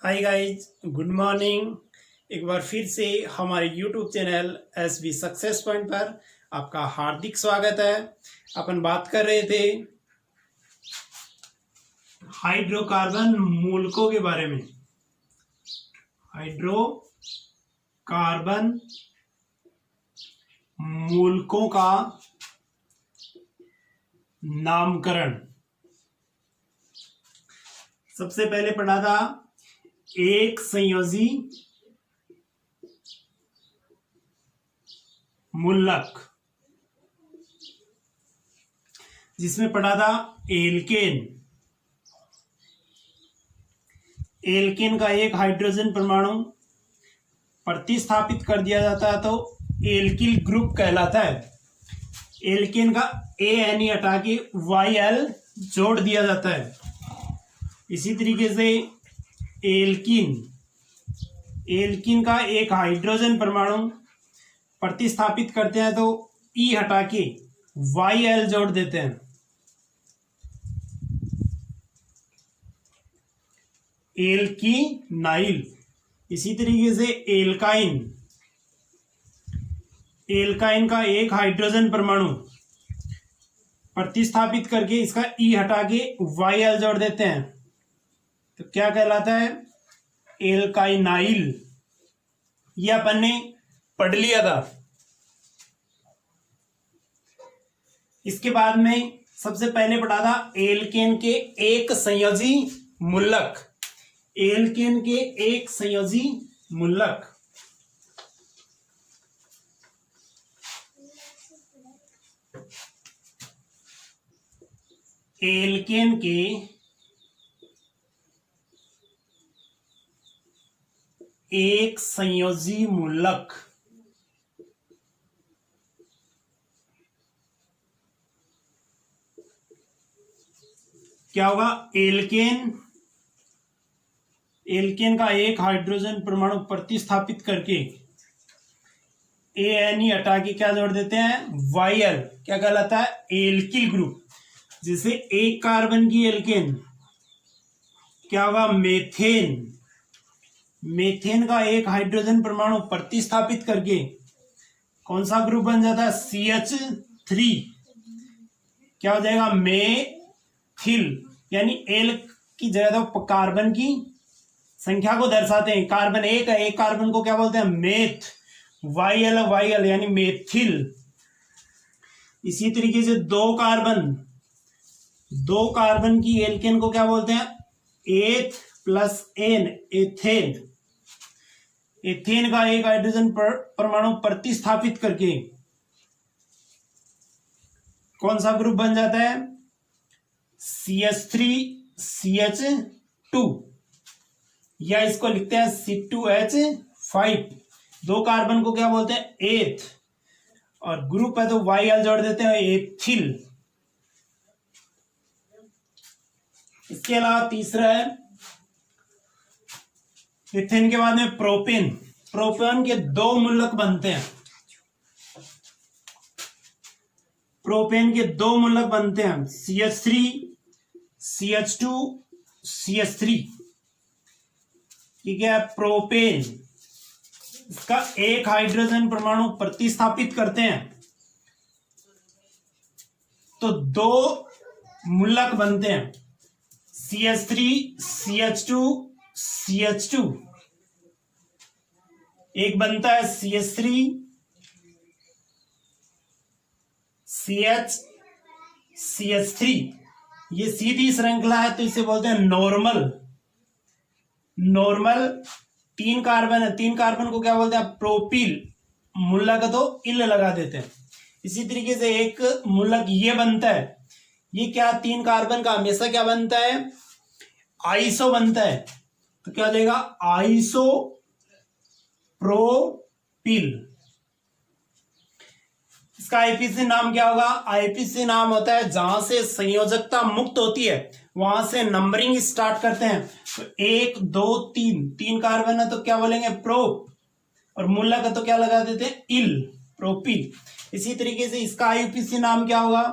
Hi guys, good morning. एक बार फिर से हमारे YouTube channel SB success point पर आपका हार्दिक स्वागत है। अपन बात कर रहे थे हाइड्रोकार्बन मूलकों के बारे में। हाइड्रोकार्बन मूलकों का नामकरण। सबसे पहले पढ़ा था एक संयोजी मूलक, जिसमें पढ़ा था एल्केन। एल्केन का एक हाइड्रोजन परमाणु प्रतिस्थापित कर दिया जाता है तो एल्किल ग्रुप कहलाता है। एल्केन का ANE हटा के YL जोड़ दिया जाता है। इसी तरीके से एल्किन का एक हाइड्रोजन परमाणु प्रतिस्थापित करते हैं तो E हटा के YL जोड़ देते हैं। एल्कीनाइल। इसी तरीके से एल्काइन का एक हाइड्रोजन परमाणु प्रतिस्थापित करके इसका E हटा के YL जोड़ देते हैं तो क्या कहलाता है? एल्काइनाइल। यह अपन ने पढ़ लिया था। इसके बाद में सबसे पहले पढ़ा था एल्केन के एक संयोजी मूलक। एल्केन के एक संयोजी मूलक। एल्केन के एक संयोजी मूलक। क्या होगा? एल्केन का एक हाइड्रोजन परमाणु प्रतिस्थापित करके ANE हटा के क्या जोड़ देते हैं? YL। क्या कहलाता है? Alkyl group. जैसे एक कार्बन की एल्केन क्या होगा? मेथेन। मेथेन का एक हाइड्रोजन परमाणु प्रतिस्थापित करके कौन सा ग्रुप बन जाता है? CH3। क्या हो जाएगा? मेथिल। यानी एल की जगह तो कार्बन की संख्या को दर्शाते हैं। कार्बन एक है, एक कार्बन को क्या बोलते हैं? मेथ। YL यानी मेथिल। इसी तरीके से दो कार्बन की एल्केन को क्या बोलते हैं? एथ प्लस एन, एथेन। एथेन का एक हाइड्रोजन परमाणु प्रतिस्थापित करके कौन सा ग्रुप बन जाता है? CH3CH2, या इसको लिखते हैं C2H5। दो कार्बन को क्या बोलते हैं? एथ। और ग्रुप है तो YL जोड़ देते हैं, एथिल। इसके अलावा तीसरा है इथेन के बाद में प्रोपेन। प्रोपेन के दो मूलक बनते हैं। प्रोपेन के दो मूलक बनते हैं, CH3CH2 CH3। ठीक है। प्रोपेन इसका एक हाइड्रोजन परमाणु प्रतिस्थापित करते हैं तो दो मूलक बनते हैं, CH3CH2 CH2। एक बनता है CH3 CH CH3। ये सीधी श्रृंखला है तो इसे बोलते हैं नॉर्मल। तीन कार्बन है, तीन कार्बन को क्या बोलते हैं? प्रोपिल। मूलक तो इल लगा देते हैं। इसी तरीके से एक मूलक ये बनता है। ये क्या? तीन कार्बन का हमेशा क्या बनता है? आइसो बनता है। तो क्या हो जाएगा? Iso propyl. इसका आईपीसी नाम क्या होगा? आईपीसी नाम होता है जहां से संयोजकता मुक्त होती है वहां से नंबरिंग स्टार्ट करते हैं। तो 1 2 3, तीन कार्बन है तो क्या बोलेंगे? प्रोप। और मूलक है तो क्या लगा देते हैं? इल, प्रोपिल। इसी तरीके से इसका आईपीसी नाम क्या होगा?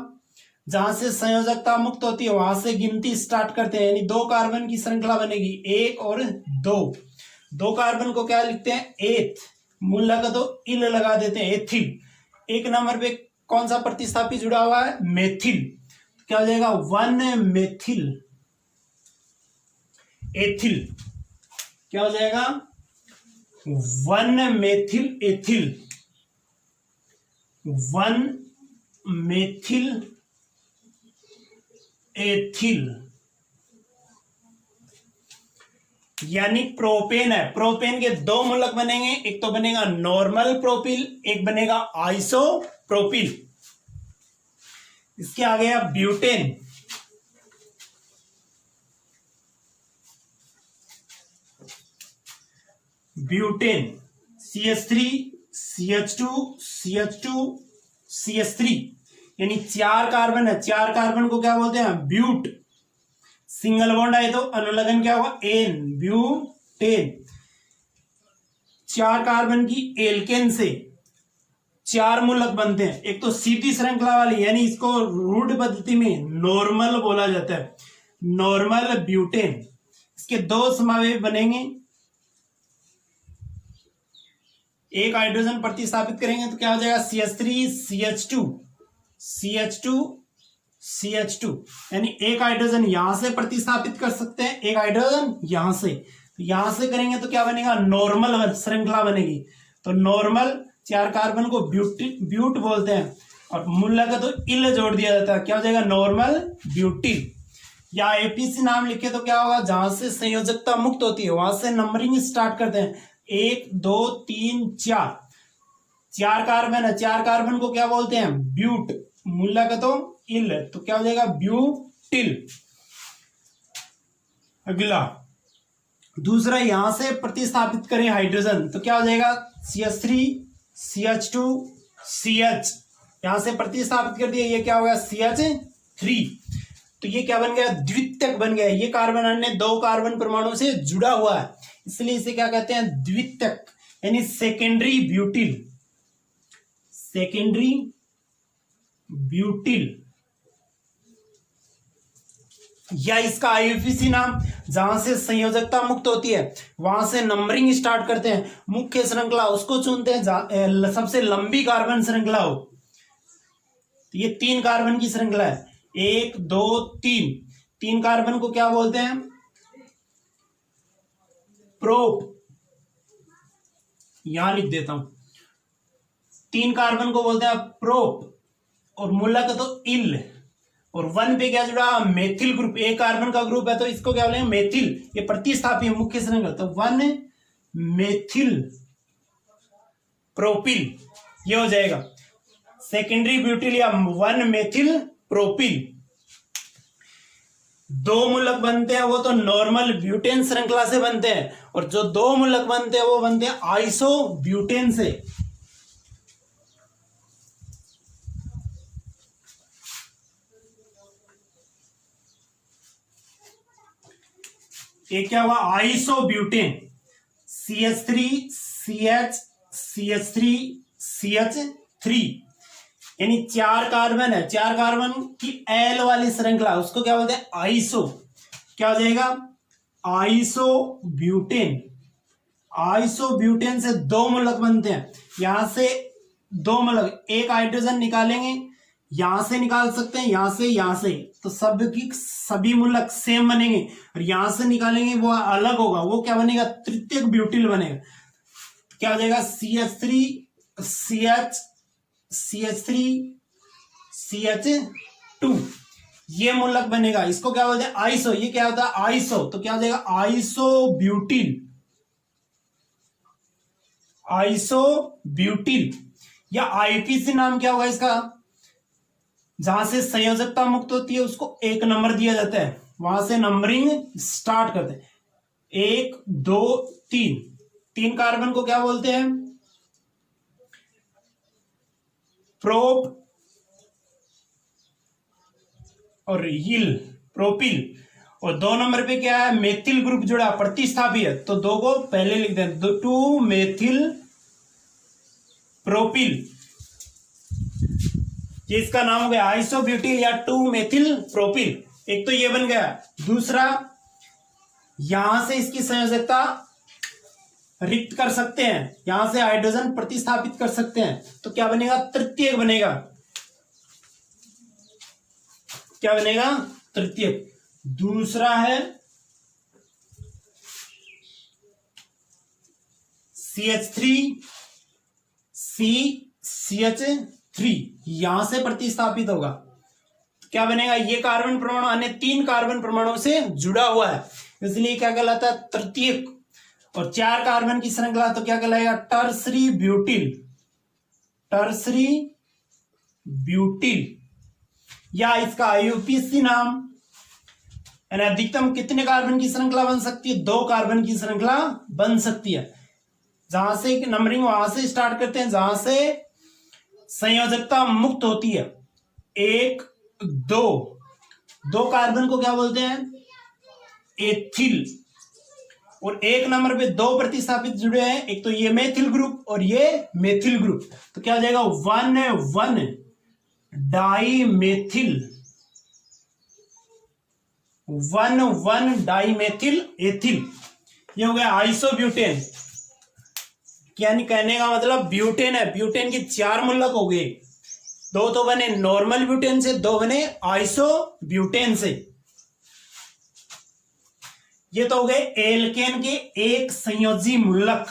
जहां से संयोजकता मुक्त होती है वहां से गिनती स्टार्ट करते हैं, यानी 2 कार्बन की श्रृंखला बनेगी, 1 और 2 कार्बन को क्या लिखते हैं, एथ, मूल लगा तो इल लगा देते हैं, एथिल। 1 नंबर पे कौन सा प्रतिस्थापी जुड़ा हुआ है, मेथिल, तो क्या हो जाएगा 1 मेथिल एथिल, क्या हो जाएगा 1 मेथिल एथिल, 1 मेथिल एथिल, यानी प्रोपेन है। प्रोपेन के 2 मूलक बनेंगे, एक तो बनेगा नॉर्मल प्रोपिल, एक बनेगा आइसो प्रोपिल। इसके आगे है butane, butane CH3 CH2 CH2 CH3, यानी 4 कार्बन है, 4 कार्बन को क्या बोलते हैं, ब्यूट। सिंगल बॉन्ड आए तो अनुलग्न क्या होगा, एन, ब्यूटेन। 4 कार्बन की एल्केन से 4 मूलक बनते हैं, एक तो सीधी श्रृंखला वाली, यानी इसको रूढ़ पद्धति में नॉर्मल बोला जाता है, नॉर्मल ब्यूटेन। इसके 2 समावेश बनेंगे, एक हाइड्रोजन प्रतिस्थापित करेंगे तो क्या हो जाएगा CH3 CH2 CH2 CH2, यानी एक हाइड्रोजन यहां से प्रतिस्थापित कर सकते हैं, एक हाइड्रोजन यहां से, तो यहां से करेंगे तो क्या बनेगा, नॉर्मल श्रृंखला बनेगी। तो नॉर्मल 4 कार्बन को ब्यूट बोलते हैं, और मूल लगा तो इल जोड़ दिया जाता है, क्या हो जाएगा नॉर्मल ब्यूटिल। या एपीसी नाम लिखे तो क्या होगा, जहां से संयोजकता मुक्त होती है वहां से नंबरिंग स्टार्ट करते हैं, 1 2 3 4, 4 कार्बन है, 4 कार्बन को क्या बोलते हैं, ब्यूट, मूल लगा तो इल, तो क्या हो जाएगा ब्यूटिल। अगला दूसरा, यहां से प्रतिस्थापित करें हाइड्रोजन तो क्या हो जाएगा CH3 CH2 CH, यहां से प्रतिस्थापित कर दिया, ये क्या होगा CH3, तो ये क्या बन गया, द्वितीयक बन गया। ये कार्बन अन्य 2 कार्बन परमाणु से जुड़ा हुआ है, इसलिए इसे क्या कहते हैं, द्वितीयक, यानी सेकेंडरी ब्यूटिल, सेकेंडरी ब्यूटिल। या इसका आईयूपीसी नाम, जहां से संयोजकता मुक्त होती है वहां से नंबरिंग स्टार्ट करते हैं, मुख्य श्रृंखला उसको चुनते हैं सबसे लंबी कार्बन श्रृंखला हो, तो ये 3 कार्बन की श्रृंखला है, 1 2 3, 3 कार्बन को क्या बोलते हैं, प्रोप, यहां लिख देता हूं, 3 कार्बन को बोलते हैं प्रोप, और मूलक तो इल, और 1 पे क्या जुड़ा, मेथिल ग्रुप, एक कार्बन का ग्रुप है तो इसको क्या बोलेंगे, मेथिल, ये प्रतिस्थापी है मुख्य श्रृंखला, तो 1 मेथिल प्रोपिल, ये हो जाएगा सेकेंडरी ब्यूटिल या 1 मेथिल प्रोपिल। 2 मूलक बनते हैं वो तो नॉर्मल ब्यूटेन श्रृंखला से बनते हैं, और जो 2 मूलक बनते हैं वो बनते हैं आइसो ब्यूटेन से। एक क्या हुआ, isobutane, CH3 CH CH3 CH3, यानी 4 कार्बन है, 4 कार्बन की एल वाली श्रृंखला उसको क्या बोलते हैं, आइसो, क्या हो जाएगा आइसोब्यूटेन। आइसोब्यूटेन से 2 मूलक बनते हैं, यहां से 2 मूलक, एक हाइड्रोजन निकालेंगे, यहां से निकाल सकते हैं, यहां से, तो सब की सभी मूलक सेम बनेंगे, और यहां से निकालेंगे वो अलग होगा, वो क्या बनेगा, तृतीयक ब्यूटिल बनेगा, क्या हो जाएगा CH3 CH CH3 CH2, ये मूलक बनेगा, इसको क्या बोलते हैं आइसो, ये क्या होता है आइसो, तो क्या हो जाएगा आइसोब्यूटिल, आइसोब्यूटिल। या आईपीसी नाम क्या होगा इसका, जहां से संयोजकता मुक्त होती है उसको 1 नंबर दिया जाता है, वहां से नंबरिंग स्टार्ट करते हैं, 1 2 3, 3 कार्बन को क्या बोलते हैं, प्रोप और यील, प्रोपिल, और 2 नंबर पे क्या है, मेथिल ग्रुप जुड़ा, प्रतिस्थापी है, तो 2 को पहले लिख दें, 2 मेथिल प्रोपिल। ये इसका नाम हो गया आइसोब्यूटिल या 2-मेथिल प्रोपिल। एक तो ये बन गया। दूसरा, यहां से इसकी संयोजकता रिक्त कर सकते हैं, यहां से हाइड्रोजन प्रतिस्थापित कर सकते हैं, तो क्या बनेगा? तृतीयक बनेगा। क्या बनेगा? तृतीयक। दूसरा है CH3 CH3, यहां से प्रतिस्थापित होगा, तो क्या बनेगा? ये कार्बन परमाणु अन्य 3 कार्बन परमाणुओं से जुड़ा हुआ है, इसलिए क्या कहलाता है? तृतीयक। और 4 कार्बन की श्रृंखला तो क्या कहलाएगा? Tertiary butyl. टर्सरी ब्यूटिल, या इसका IUPAC नाम। अधिकतम कितने कार्बन की श्रृंखला बन सकती है? 2 कार्बन की श्रृंखला बन सकती है। जहां से नंबरिंग वहां से स्टार्ट करते हैं जहां से संयोजकता मुक्त होती है। 1 2 कार्बन को क्या बोलते हैं? एथिल। और 1 नंबर पे 2 प्रतिस्थापित जुड़े हैं, एक तो ये मेथिल ग्रुप और ये मेथिल ग्रुप, तो क्या हो जाएगा? 1 डाईमेथिल। 1 डाईमेथिल एथिल, ये हो गया आइसोब्यूटेन। यानी कहने का मतलब ब्यूटेन है, ब्यूटेन के 4 मूलक हो गए, 2 तो बने नॉर्मल ब्यूटेन से, 2 बने आइसोब्यूटेन से। ये तो हो गए एल्केन के एक संयोजी मूलक।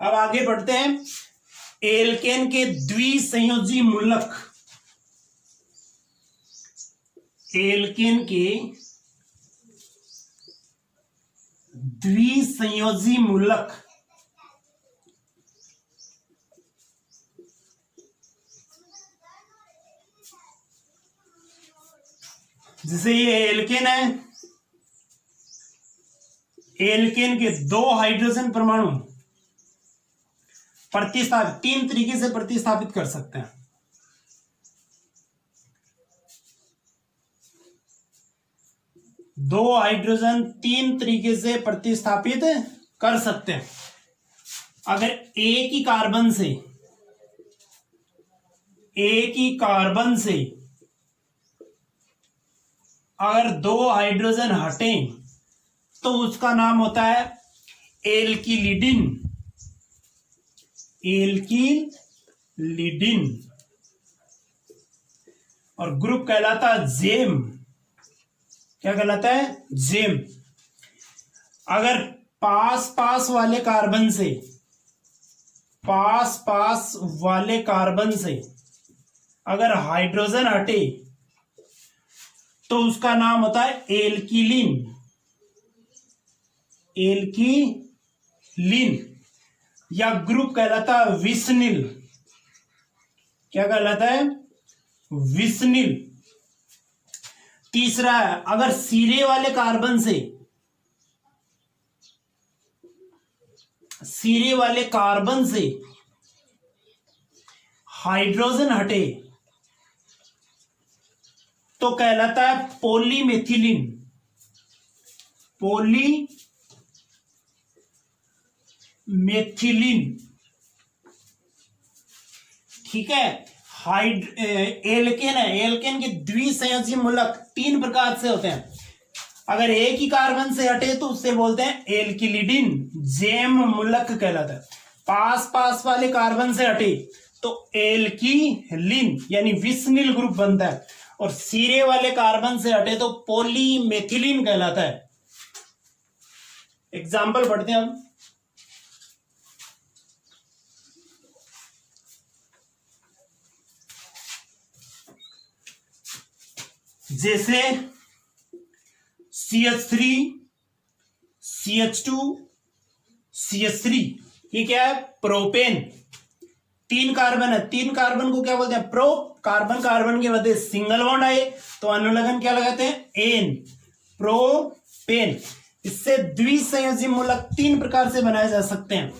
अब आगे बढ़ते हैं एल्केन के द्विसंयोजी मूलक। एल्केन के द्विसंयोजी मूलक। जैसे ये एल्केन है, एल्केन के 2 हाइड्रोजन परमाणु प्रतिस्थापित 3 तरीके से प्रतिस्थापित कर सकते हैं। दो हाइड्रोजन 3 तरीके से प्रतिस्थापित कर सकते हैं। अगर एक ही कार्बन से अगर 2 हाइड्रोजन हटें तो उसका नाम होता है एल्किलिडिन। एल्किलिडिन। और ग्रुप कहलाता है जेम। क्या कहलाता है? जेम। अगर पास वाले कार्बन से अगर हाइड्रोजन हटे तो उसका नाम होता है एल्किलिन। एल्किलिन या ग्रुप कहलाता है विसनिल। क्या कहलाता है? विसनिल। तीसरा है, अगर सिरे वाले कार्बन से हाइड्रोजन हटे तो कहलाता है पॉलीमेथिलीन। पॉलीमेथिलीन। ठीक है। एल्केन है, एल्केन के द्विसंयोजी मूलक 3 प्रकार से होते हैं। अगर एक ही कार्बन से हटे तो उससे बोलते हैं एल्किलिडिन, जेम मूलक कहलाता है। पास वाले कार्बन से हटे तो एल्किलिन यानी विसनिल ग्रुप बनता है, और सिरे वाले कार्बन से हटे तो पॉलीमेथिलीन कहलाता है। एग्जाम्पल पढ़ते हैं हम। जैसे CH3 CH2 CH3, ये क्या है? प्रोपेन। 3 कार्बन है, 3 कार्बन को क्या बोलते हैं? प्रो। कार्बन के मध्य सिंगल बॉन्ड आए तो अनुलग्न क्या लगाते हैं? एन। प्रोपेन। इससे द्विसंयोजी मूलक 3 प्रकार से बनाए जा सकते हैं।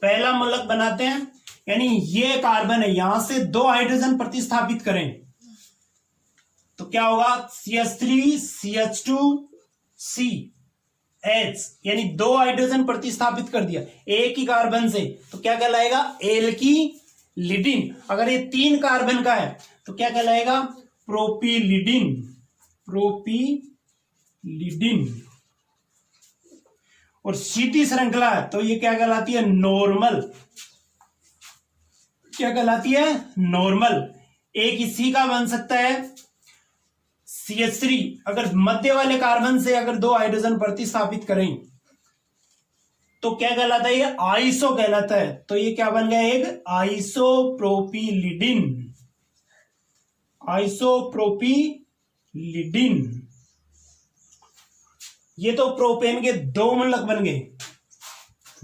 पहला मूलक बनाते हैं, यानी ये कार्बन है, यहां से 2 हाइड्रोजन प्रतिस्थापित करें तो क्या होगा, CH3 CH2 CH, यानी 2 हाइड्रोजन प्रतिस्थापित कर दिया एक ही कार्बन से, तो क्या कहलाएगा, एल्किलिडिन। अगर ये 3 कार्बन का है तो क्या कहलाएगा, प्रोपिलिडिन। और सीधी श्रृंखला है तो ये क्या कहलाती है, नॉर्मल। क्या कहलाती है, नॉर्मल। एक इसी का बन सकता है CH3, अगर मध्य वाले कार्बन से अगर 2 हाइड्रोजन प्रतिस्थापित करें तो क्या कहलाता है, ये आइसो कहलाता है। तो ये क्या बन गया, एक आइसोप्रोपिलिडिन। ये तो प्रोपेन के 2 मूलक बन गए,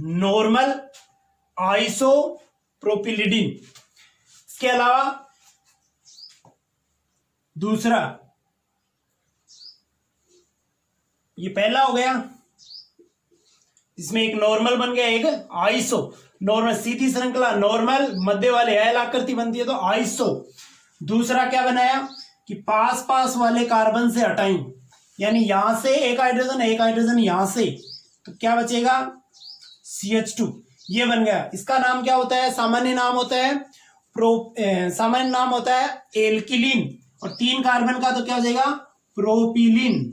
नॉर्मल, आइसोप्रोपिलिडिन। इसके अलावा दूसरा, ये पहला हो गया, इसमें एक नॉर्मल बन गया, एक आइसो। नॉर्मल सीधी श्रृंखला, नॉर्मल, मध्य वाले एल आकृति बनती है तो आइसो। दूसरा क्या बनाया कि पास पास वाले कार्बन से हटाएं, यानी यहां से एक हाइड्रोजन यहां से, तो क्या बचेगा, CH2। ये बन गया। इसका नाम क्या होता है, सामान्य नाम होता है एल्किलीन। और 3 कार्बन का तो क्या हो जाएगा, प्रोपिलीन।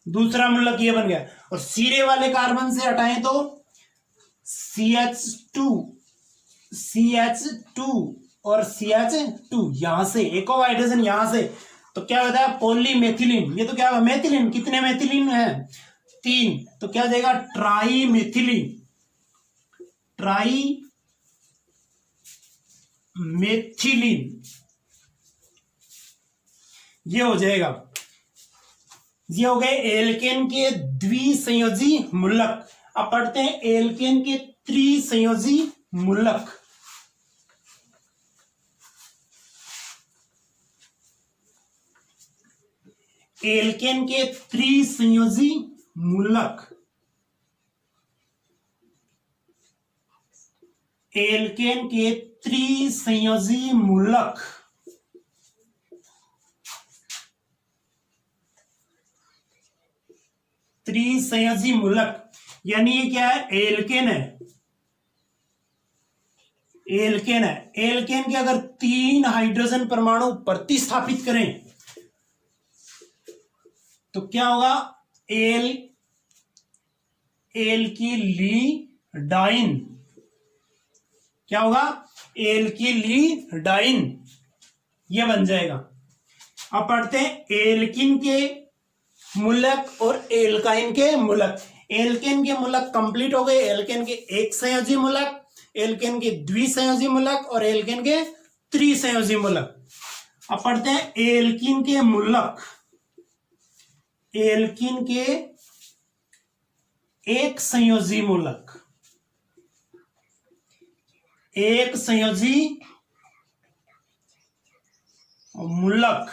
दूसरा मूलक ये बन गया। और सीरे वाले कार्बन से हटाएं तो CH2 और CH2, यहां से एक और हाइड्रोजन यहां से, तो क्या होता है, पॉलीमेथिलीन। ये तो क्या होगा, मेथिलीन। कितने मेथिलीन है, 3, तो क्या हो जाएगा, ट्राईमेथिलीन। ये हो जाएगा। ये हो गए एल्केन के द्विसंयोजी मूलक। अब पढ़ते हैं एल्केन के त्रिसंयोजी मूलक। एल्केन के त्रिसंयोजी मूलक। एल्केन के त्रिसंयोजी मूलक। त्रिसंयोजी मूलक यानी ये क्या है, एल्केन है। एल्केन के अगर 3 हाइड्रोजन परमाणु प्रतिस्थापित करें तो क्या होगा, एल्किलीडाइन। क्या होगा, एल्किलीडाइन। ये बन जाएगा। अब पढ़ते हैं एल्किन के मूलक और एल्काइन के मूलक। एल्केन के मूलक कंप्लीट हो गए। एल्केन के एक संयोजी मूलक, एल्केन के द्विसंयोजी मूलक और एल्केन के त्रिसंयोजी मूलक। अब पढ़ते हैं एल्किन के मूलक। एल्किन के एक संयोजी मूलक। एक संयोजी मूलक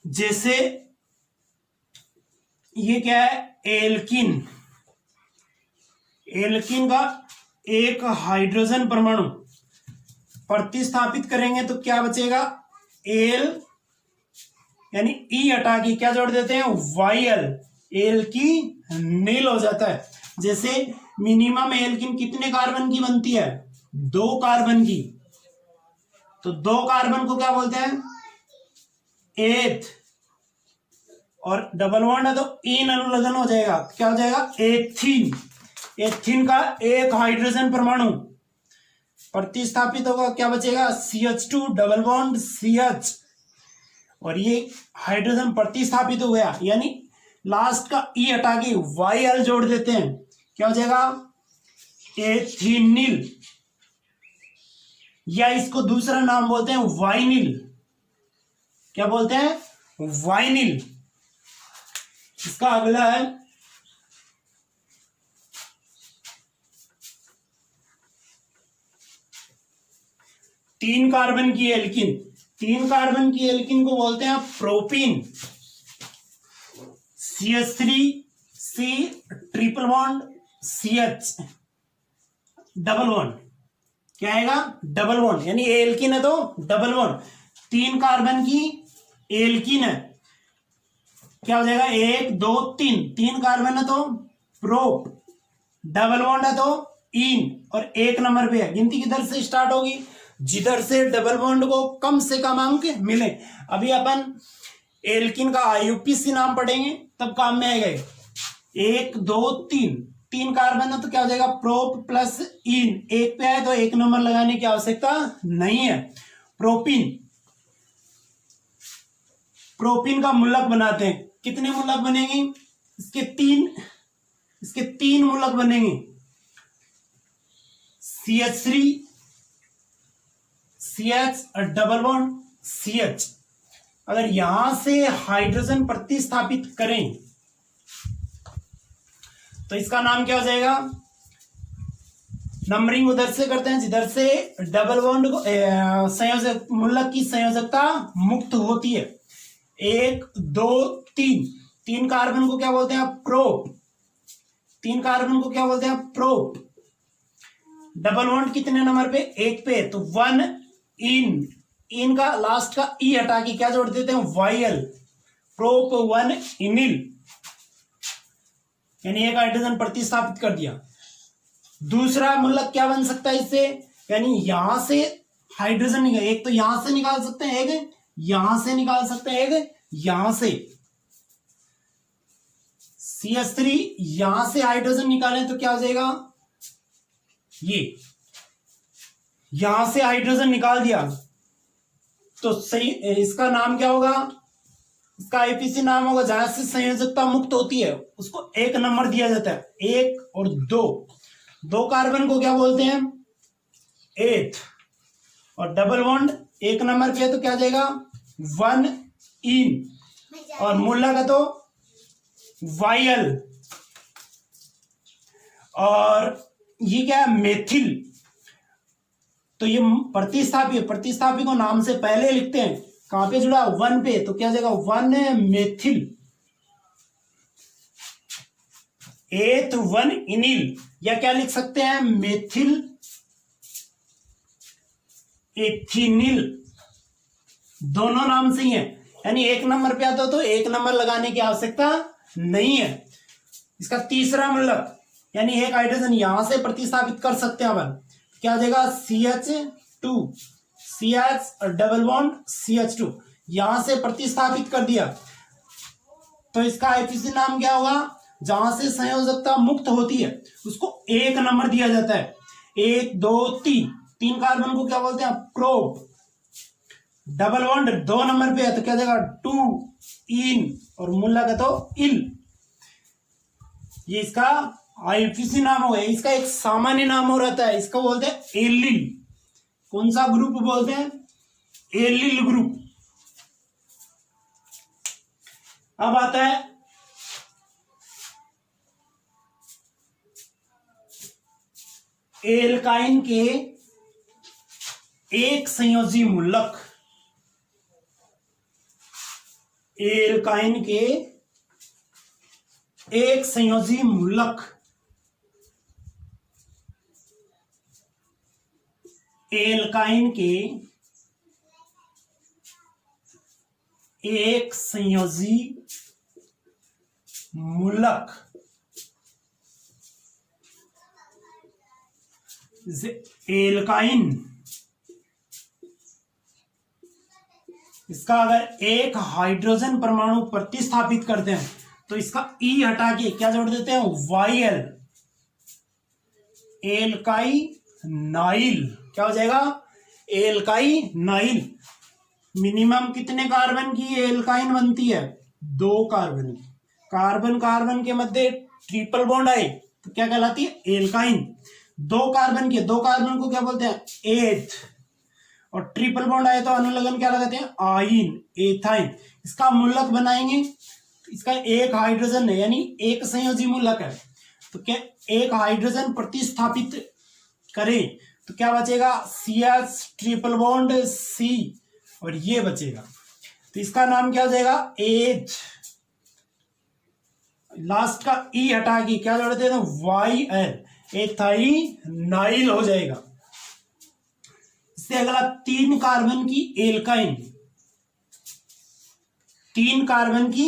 जैसे ये क्या है, एल्किन। एल्किन का एक हाइड्रोजन परमाणु प्रतिस्थापित करेंगे तो क्या बचेगा, एल यानी ई हटा के क्या जोड़ देते हैं, वायल। एल्किनिल हो जाता है। जैसे मिनिमम एल्किन कितने कार्बन की बनती है, 2 कार्बन की। तो 2 कार्बन को क्या बोलते हैं, एथ। और डबल बॉन्ड है तो इन अनुलग्न हो जाएगा, क्या हो जाएगा, एथीन। एथीन का एक हाइड्रोजन परमाणु प्रतिस्थापित होगा, क्या बचेगा, CH2 डबल बॉन्ड CH। और ये हाइड्रोजन प्रतिस्थापित हो गया, यानी लास्ट का ई हटा के YL जोड़ देते हैं, क्या हो जाएगा, एथिनिल। या इसको दूसरा नाम बोलते हैं वाइनिल। क्या बोलते हैं, वाइनिल। इसका अगला है तीन कार्बन की एल्किन। 3 कार्बन की एल्किन को बोलते हैं propene. CH3C triple bond CH double bond. क्या आएगा, डबल बॉन्ड, यानी एल्किन है तो डबल बॉन्ड, 3 कार्बन की एल्किन है, क्या हो जाएगा, 1 2 3, 3 कार्बन है तो प्रोप, डबल बॉन्ड है तो इन, और 1 नंबर पे है। गिनती किधर से स्टार्ट होगी, जिधर से डबल बॉन्ड को कम से कम अंक मिले। अभी अपन एल्किन का आईयूपीएसी नाम पढ़ेंगे तब काम में आएगा। 1 2 3, 3 कार्बन है तो क्या हो जाएगा, प्रोप प्लस इन, 1 पे आए तो 1 नंबर लगाने की आवश्यकता नहीं है। प्रोपिन, प्रोपिन का मुल्लक बनाते हैं, कितने मुल्लक बनेंगे, इसके तीन मुल्लक बनेंगे, CH3 CH और डबल बॉन्ड CH। अगर यहां से हाइड्रोजन प्रतिस्थापित करें तो इसका नाम क्या हो जाएगा, नंबरिंग उधर से करते हैं जिधर से डबल बॉन्ड को संयोजक मुल्लक की संयोजकता मुक्त होती है। 1 2 3, 3 कार्बन को क्या बोलते हैं, प्रोप, 3 कार्बन को क्या बोलते हैं, प्रोप। डबल बॉन्ड कितने नंबर पे, 1 पे, तो 1 इन का लास्ट का ई हटा के क्या जोड़ देते हैं, वायल, प्रोप 1 इनिल, यानी एक हाइड्रोजन प्रतिस्थापित कर दिया। दूसरा मुल्लक क्या बन सकता है इससे, यानी यहां से हाइड्रोजन निकाल, एक तो यहां से निकाल सकते हैं, एक यहां से निकाल सकते हैं, एक यहां से, CH3 यहां से हाइड्रोजन निकालें तो क्या हो जाएगा, ये यहां से हाइड्रोजन निकाल दिया तो सही, इसका नाम क्या होगा, इसका आईपीसी नाम होगा, जहां से संयोजकता मुक्त होती है उसको 1 नंबर दिया जाता है। 1 और 2 कार्बन को क्या बोलते हैं, 8, और डबल बॉन्ड 1 नंबर पे है तो क्या हो जाएगा, 1 इन, और मुल्लक है तो वायल, और ये क्या है, मेथिल। तो ये प्रतिस्थापी को नाम से पहले लिखते हैं, कहां पे जुड़ा, 1 पे, तो क्या हो जाएगा, 1 मेथिल, 8 1 इनिल, या क्या लिख सकते हैं, मेथिल एथिनिल, दोनों नाम से ही है, यानी 1 नंबर पे आता हो तो 1 नंबर लगाने की आवश्यकता नहीं है। इसका तीसरा मुल्लक, यानी एक हाइड्रोजन यहां से प्रतिस्थापित कर सकते हैं अपन, क्या हो जाएगा, CH2 CH और डबल बॉन्ड CH2, यहां से प्रतिस्थापित कर दिया तो इसका आईपीसी नाम क्या होगा, जहां से संयोजकता मुक्त होती है उसको 1 नंबर दिया जाता है। 1 2 3, 3 कार्बन को क्या बोलते हैं, प्रोप, डबल बॉन्ड 2 नंबर पे है तो क्या हो जाएगा, 2 इन, और मुल्लक है तो इल, ये इसका आईपीसी नाम हो गया। इसका एक सामान्य नाम हो रहता है, इसको बोलते हैं एलिल। कौन सा ग्रुप बोलते हैं, एलिल ग्रुप। अब आता है एल्काइन के एक संयोजी मुल्लक, एल्काइन के एक संयोजी मुल्लक, एल्काइन के एक संयोजी मुल्लक, एल्काइन, इसका अगर एक हाइड्रोजन परमाणु प्रतिस्थापित करते हैं तो इसका ई हटा के क्या जोड़ देते हैं, वायल, एल्काई नाइल, क्या हो जाएगा, एल्काई नाइल। मिनिमम कितने कार्बन की एल्काइन बनती है, 2 कार्बन की। कार्बन कार्बन के मध्य ट्रिपल बॉन्ड आए तो क्या कहलाती है, एल्काइन। 2 कार्बन के, 2 कार्बन को क्या बोलते हैं, 8, और ट्रिपल बॉन्ड आए तो अनुलग्न क्या लगाते हैं, आइन, एथाइन। इसका मुल्लक बनाएंगे, इसका एक हाइड्रोजन है यानी एक संयोजी मुल्लक है, तो क्या एक हाइड्रोजन प्रतिस्थापित करें तो क्या बचेगा, CH ट्रिपल बॉन्ड C, और ये बचेगा तो इसका नाम क्या हो जाएगा, एच, लास्ट का ई हटा के क्या जोड़ देते हैं, YL, एथाइनाइल हो जाएगा। इससे अगला 3 कार्बन की एल्काइन, 3 कार्बन की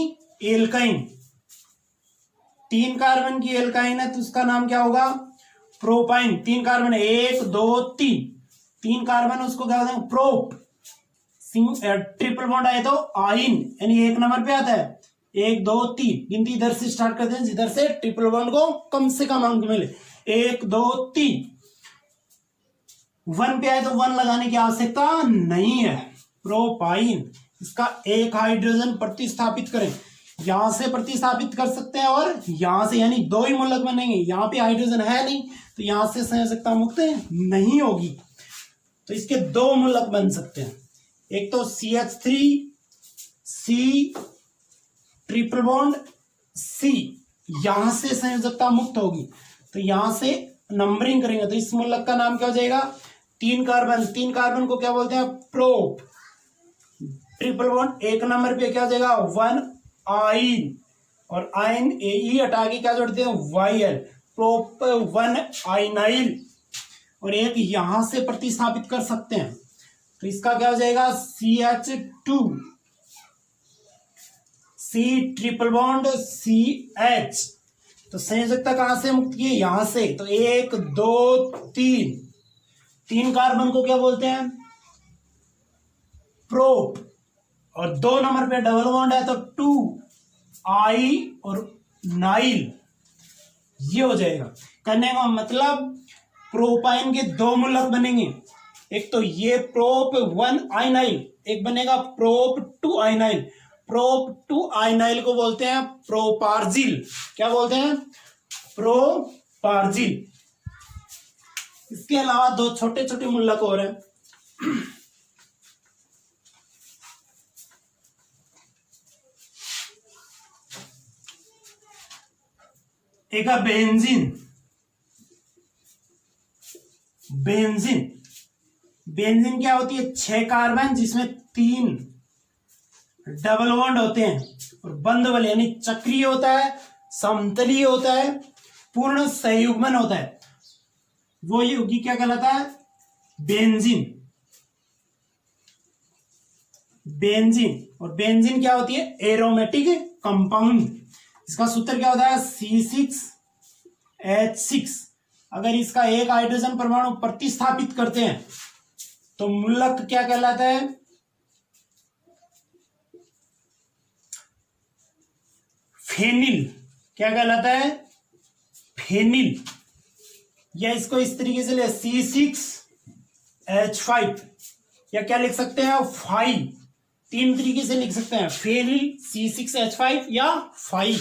एल्काइन, 3 कार्बन की एल्काइन है तो उसका नाम क्या होगा? प्रोपाइन। 3 कार्बन, 1 2 3, 3 कार्बन उसको क्या बोलते हैं? प्रोप। ट्रिपल बॉन्ड आए तो आइन, यानी 1 नंबर पे आता है। 1 2 3, गिनती इधर से स्टार्ट करते हैं जिधर से ट्रिपल बॉन्ड को कम से कम अंक मिले। 1 2 3, 1 पे आए तो 1 लगाने की आवश्यकता नहीं है। प्रोपाइन, इसका एक हाइड्रोजन प्रतिस्थापित करें, यहां से प्रतिस्थापित कर सकते हैं और यहां से, यानी 2 ही मूलक बनेंगे। यहां पे हाइड्रोजन है नहीं तो यहां से संयोजकता मुक्त नहीं होगी, तो इसके 2 मूलक बन सकते हैं। एक तो CH3C ट्रिपल बॉन्ड C, यहां से संयोजकता मुक्त होगी, तो यहां से नंबरिंग करेंगे तो इस मूलक का नाम क्या हो जाएगा? 3 कार्बन, 3 कार्बन को क्या बोलते हैं? प्रोप। ट्रिपल बॉन्ड 1 नंबर पे क्या हो जाएगा? 1 आइन, और आइन ई हटा के क्या जोड़ते हैं? वायल। प्रोप 1 आइनाइल, और एक यहां से प्रतिस्थापित कर सकते हैं तो इसका क्या हो जाएगा? CH2 C triple bond CH, तो संयोजकता कहां से मुक्त की है? यहां से, तो 1 2 3, 3 कार्बन को क्या बोलते हैं? प्रोप, और 2 नंबर पे डबल बॉन्ड है तो 2 आई और नाइल, ये हो जाएगा। करने का मतलब प्रोपाइन के 2 मूलक बनेंगे, एक तो ये प्रोप 1 आइनाइल, एक बनेगा प्रोप 2 आइनाइल। प्रोप 2 आइनाइल को बोलते हैं प्रोपार्जिल। क्या बोलते हैं? प्रोपार्जिल। इसके अलावा 2 छोटे छोटे मूलक और हैं। एक है बेंजीन। बेंजीन, बेंजीन क्या होती है? 6 कार्बन जिसमें 3 डबल बॉन्ड होते हैं और बंद वाले, यानी चक्रीय होता है, समतलीय होता है, पूर्ण संयुग्मन होता है, वो यौगिक क्या कहलाता है? बेंजीन। बेंजीन, और बेंजीन क्या होती है? Aromatic compound. इसका सूत्र क्या होता है? C6H6। अगर इसका एक हाइड्रोजन परमाणु प्रतिस्थापित करते हैं तो मूलक क्या कहलाता है? फेनिल। क्या कहलाता है? फेनिल। या इसको इस तरीके से ले C6H5, या क्या लिख सकते हैं? 5। 3 तरीके से लिख सकते हैं, फेनिल, C6H5 या 5।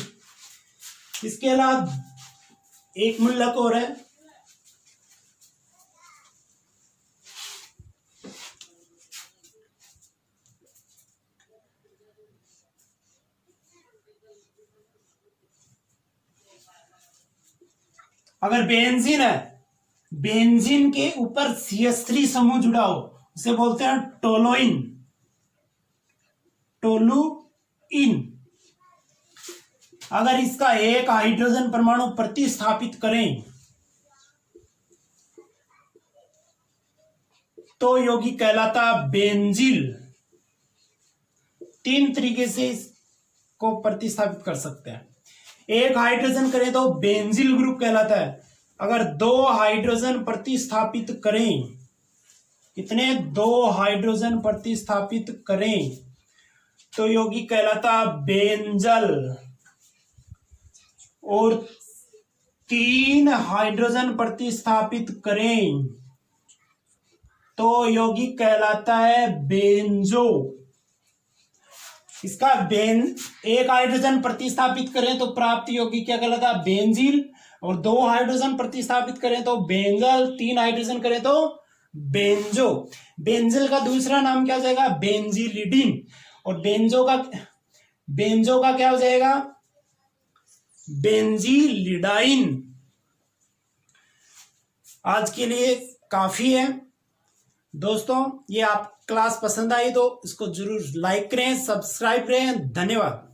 इसके अलावा एक मूलक और है, अगर बेंजीन है, बेंजीन के ऊपर CH3 समूह जुड़ा हो उसे बोलते हैं टोलुइन। टोलुइन। अगर इसका एक हाइड्रोजन परमाणु प्रतिस्थापित करें तो यौगिक कहलाता बेंजील। 3 तरीके से इसको प्रतिस्थापित कर सकते हैं। एक हाइड्रोजन करें तो बेंजील ग्रुप कहलाता है। अगर 2 हाइड्रोजन प्रतिस्थापित करें, कितने? 2 हाइड्रोजन प्रतिस्थापित करें तो यौगिक कहलाता बेंजल। और 3 हाइड्रोजन प्रतिस्थापित करें तो यौगिक कहलाता है बेंजो। इसका एक हाइड्रोजन प्रतिस्थापित करें तो प्राप्त यौगिक क्या कहलाता है? बेंजील। और 2 हाइड्रोजन प्रतिस्थापित करें तो बेंजल, 3 हाइड्रोजन करें तो बेंजो। बेंजल का दूसरा नाम क्या हो जाएगा? बेंजिलिडीन। और बेंजो का क्या हो जाएगा? बेंजीलिडाइन। आज के लिए काफी है दोस्तों। ये आप क्लास पसंद आई तो इसको जरूर लाइक करें, सब्सक्राइब करें। धन्यवाद।